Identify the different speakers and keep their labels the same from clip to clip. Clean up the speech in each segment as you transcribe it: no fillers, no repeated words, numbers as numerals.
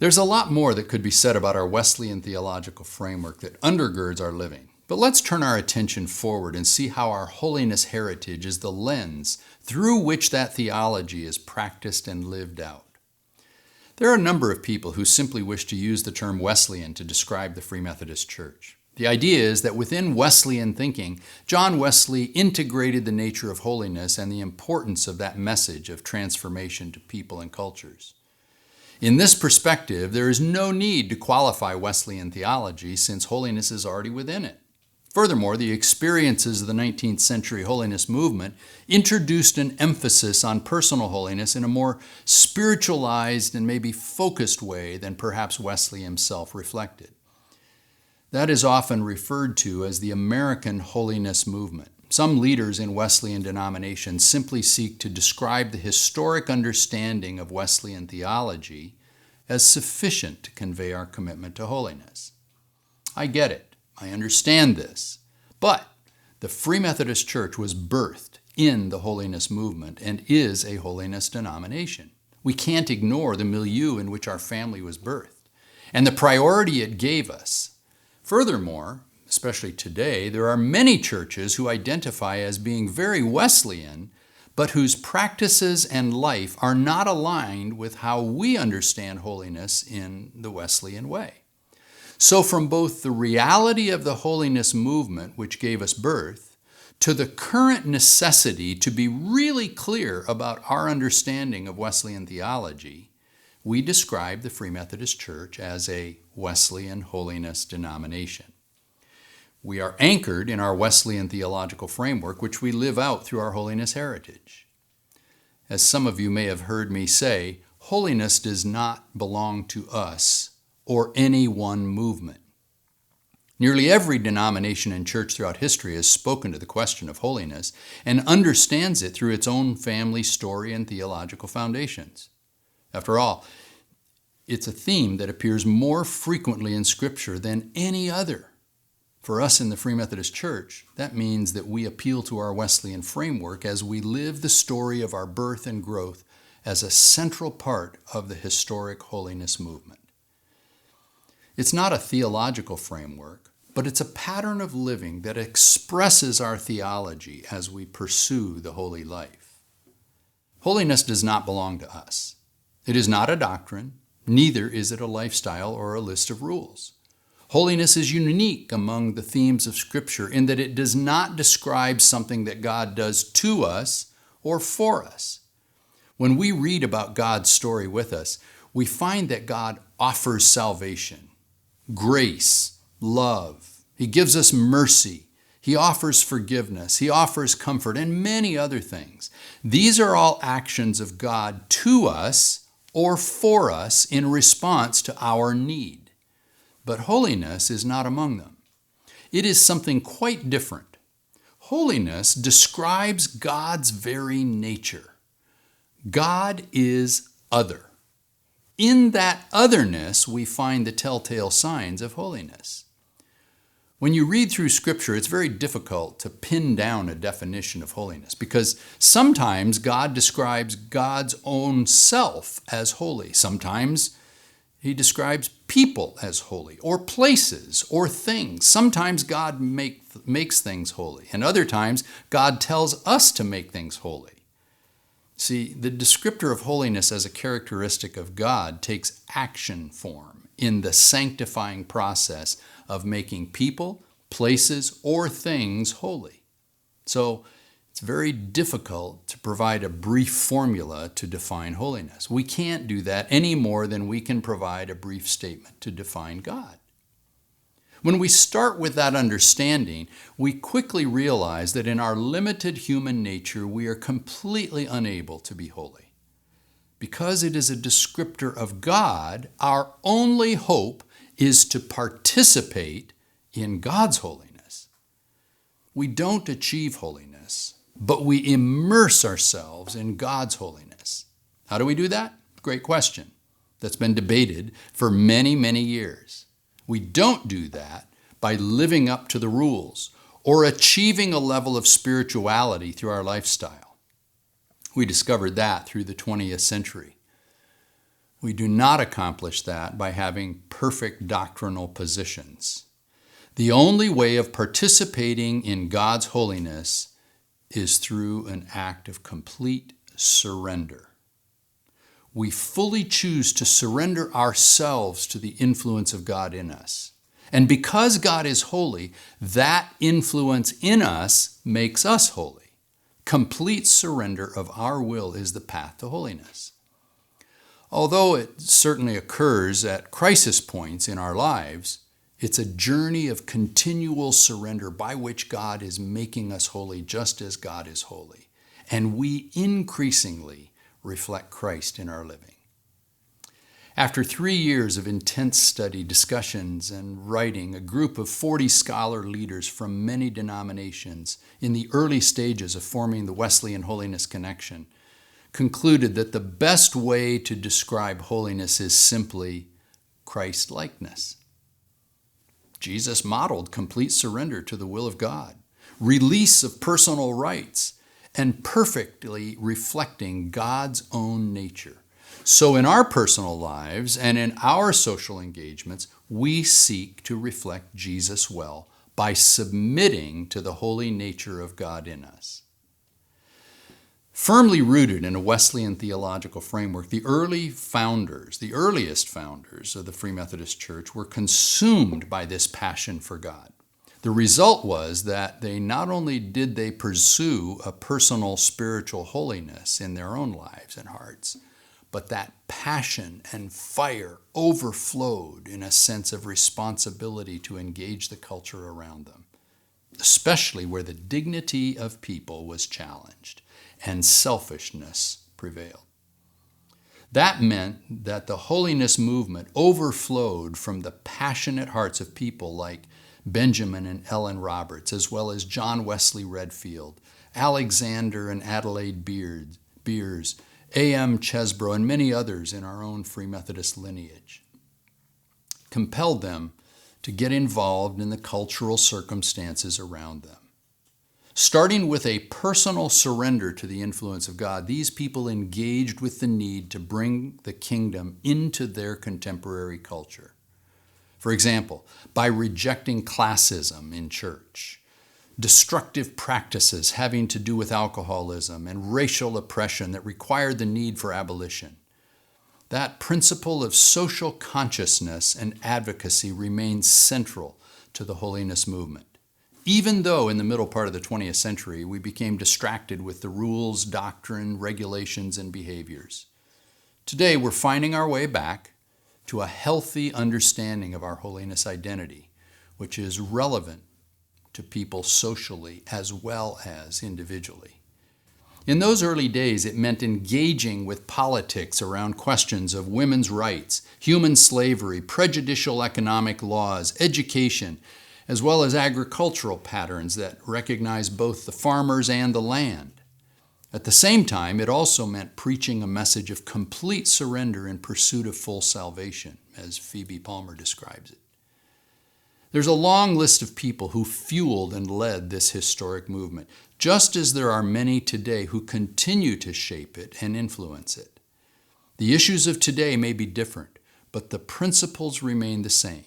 Speaker 1: There's a lot more that could be said about our Wesleyan theological framework that undergirds our living. But let's turn our attention forward and see how our holiness heritage is the lens through which that theology is practiced and lived out. There are a number of people who simply wish to use the term Wesleyan to describe the Free Methodist Church. The idea is that within Wesleyan thinking, John Wesley integrated the nature of holiness and the importance of that message of transformation to people and cultures. In this perspective, there is no need to qualify Wesleyan theology since holiness is already within it. Furthermore, the experiences of the 19th century holiness movement introduced an emphasis on personal holiness in a more spiritualized and maybe focused way than perhaps Wesley himself reflected. That is often referred to as the American holiness movement. Some leaders in Wesleyan denominations simply seek to describe the historic understanding of Wesleyan theology as sufficient to convey our commitment to holiness. I get it. I understand this. But the Free Methodist Church was birthed in the holiness movement and is a holiness denomination. We can't ignore the milieu in which our family was birthed and the priority it gave us. Furthermore, especially today, there are many churches who identify as being very Wesleyan, but whose practices and life are not aligned with how we understand holiness in the Wesleyan way. So from both the reality of the holiness movement, which gave us birth, to the current necessity to be really clear about our understanding of Wesleyan theology, we describe the Free Methodist Church as a Wesleyan holiness denomination. We are anchored in our Wesleyan theological framework, which we live out through our holiness heritage. As some of you may have heard me say, holiness does not belong to us or any one movement. Nearly every denomination and church throughout history has spoken to the question of holiness and understands it through its own family story and theological foundations. After all, it's a theme that appears more frequently in Scripture than any other. For us in the Free Methodist Church, that means that we appeal to our Wesleyan framework as we live the story of our birth and growth as a central part of the historic holiness movement. It's not a theological framework, but it's a pattern of living that expresses our theology as we pursue the holy life. Holiness does not belong to us. It is not a doctrine, neither is it a lifestyle or a list of rules. Holiness is unique among the themes of Scripture in that it does not describe something that God does to us or for us. When we read about God's story with us, we find that God offers salvation, grace, love. He gives us mercy. He offers forgiveness. He offers comfort and many other things. These are all actions of God to us or for us in response to our need. But holiness is not among them. It is something quite different. Holiness describes God's very nature. God is other. In that otherness, we find the telltale signs of holiness. When you read through Scripture, it's very difficult to pin down a definition of holiness because sometimes God describes God's own self as holy. Sometimes He describes people as holy, or places, or things. Sometimes God makes things holy, and other times God tells us to make things holy. See, the descriptor of holiness as a characteristic of God takes action form in the sanctifying process of making people, places, or things holy. So it's very difficult to provide a brief formula to define holiness. We can't do that any more than we can provide a brief statement to define God. When we start with that understanding, we quickly realize that in our limited human nature, we are completely unable to be holy. Because it is a descriptor of God, our only hope is to participate in God's holiness. We don't achieve holiness, but we immerse ourselves in God's holiness. How do we do that? Great question. That's been debated for many, many years. We don't do that by living up to the rules or achieving a level of spirituality through our lifestyle. We discovered that through the 20th century. We do not accomplish that by having perfect doctrinal positions. The only way of participating in God's holiness is through an act of complete surrender. We fully choose to surrender ourselves to the influence of God in us. And because God is holy, that influence in us makes us holy. Complete surrender of our will is the path to holiness. Although it certainly occurs at crisis points in our lives, it's a journey of continual surrender by which God is making us holy just as God is holy. And we increasingly reflect Christ in our living. After 3 years of intense study, discussions, and writing, a group of 40 scholar leaders from many denominations in the early stages of forming the Wesleyan Holiness Connection concluded that the best way to describe holiness is simply Christlikeness. Jesus modeled complete surrender to the will of God, release of personal rights, and perfectly reflecting God's own nature. So in our personal lives and in our social engagements, we seek to reflect Jesus well by submitting to the holy nature of God in us. Firmly rooted in a Wesleyan theological framework, the earliest founders of the Free Methodist Church were consumed by this passion for God. The result was that they not only did they pursue a personal spiritual holiness in their own lives and hearts, but that passion and fire overflowed in a sense of responsibility to engage the culture around them, especially where the dignity of people was challenged and selfishness prevailed. That meant that the holiness movement overflowed from the passionate hearts of people like Benjamin and Ellen Roberts, as well as John Wesley Redfield, Alexander and Adelaide Beers, A.M. Chesbrough, and many others in our own Free Methodist lineage, compelled them to get involved in the cultural circumstances around them. Starting with a personal surrender to the influence of God, these people engaged with the need to bring the kingdom into their contemporary culture. For example, by rejecting classism in church, destructive practices having to do with alcoholism and racial oppression that required the need for abolition. That principle of social consciousness and advocacy remains central to the holiness movement. Even though in the middle part of the 20th century we became distracted with the rules, doctrine, regulations, and behaviors. Today we're finding our way back to a healthy understanding of our holiness identity, which is relevant to people socially as well as individually. In those early days, it meant engaging with politics around questions of women's rights, human slavery, prejudicial economic laws, education, as well as agricultural patterns that recognize both the farmers and the land. At the same time, it also meant preaching a message of complete surrender in pursuit of full salvation, as Phoebe Palmer describes it. There's a long list of people who fueled and led this historic movement, just as there are many today who continue to shape it and influence it. The issues of today may be different, but the principles remain the same.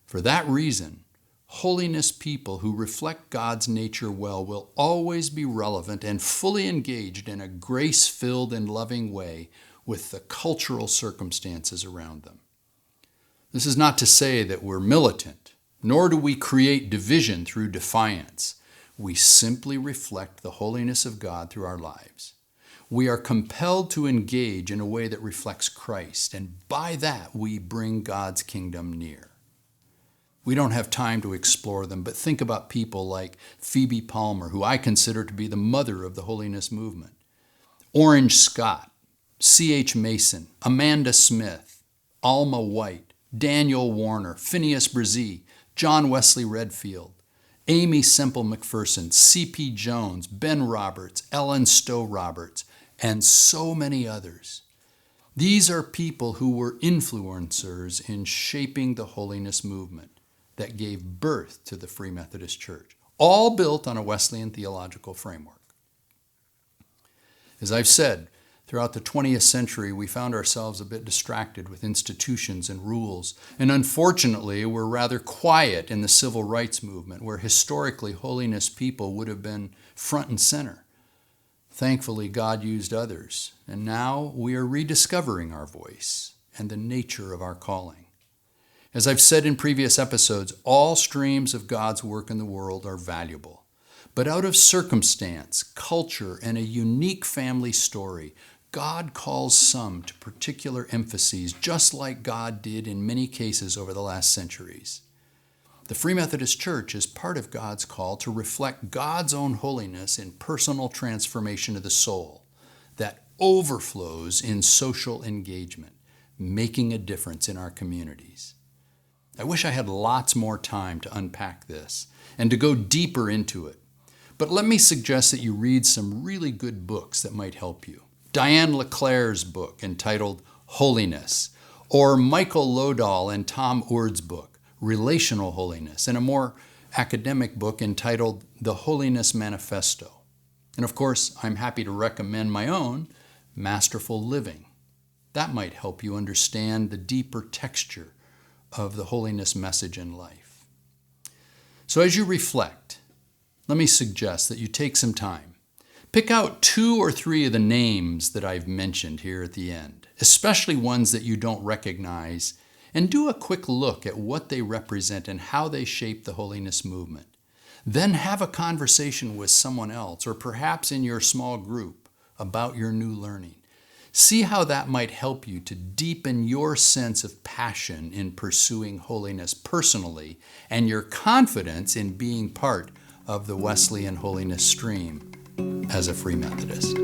Speaker 1: For that reason, holiness people who reflect God's nature well will always be relevant and fully engaged in a grace-filled and loving way with the cultural circumstances around them. This is not to say that we're militant, nor do we create division through defiance. We simply reflect the holiness of God through our lives. We are compelled to engage in a way that reflects Christ, and by that we bring God's kingdom near. We don't have time to explore them, but think about people like Phoebe Palmer, who I consider to be the mother of the holiness movement, Orange Scott, C.H. Mason, Amanda Smith, Alma White, Daniel Warner, Phineas Brzee, John Wesley Redfield, Amy Semple McPherson, C.P. Jones, Ben Roberts, Ellen Stowe Roberts, and so many others. These are people who were influencers in shaping the holiness movement that gave birth to the Free Methodist Church, all built on a Wesleyan theological framework. As I've said, Throughout the 20th century, we found ourselves a bit distracted with institutions and rules, and unfortunately, we're rather quiet in the civil rights movement, where historically holiness people would have been front and center. Thankfully, God used others, and now we are rediscovering our voice and the nature of our calling. As I've said in previous episodes, all streams of God's work in the world are valuable. But out of circumstance, culture, and a unique family story, God calls some to particular emphases, just like God did in many cases over the last centuries. The Free Methodist Church is part of God's call to reflect God's own holiness in personal transformation of the soul that overflows in social engagement, making a difference in our communities. I wish I had lots more time to unpack this and to go deeper into it, but let me suggest that you read some really good books that might help you. Diane LeClaire's book entitled Holiness, or Michael Lodahl and Tom Oord's book, Relational Holiness, and a more academic book entitled The Holiness Manifesto. And of course, I'm happy to recommend my own, Masterful Living. That might help you understand the deeper texture of the holiness message in life. So as you reflect, let me suggest that you take some time. Pick out 2 or 3 of the names that I've mentioned here at the end, especially ones that you don't recognize, and do a quick look at what they represent and how they shape the holiness movement. Then have a conversation with someone else, or perhaps in your small group, about your new learning. See how that might help you to deepen your sense of passion in pursuing holiness personally and your confidence in being part of the Wesleyan Holiness stream as a Free Methodist.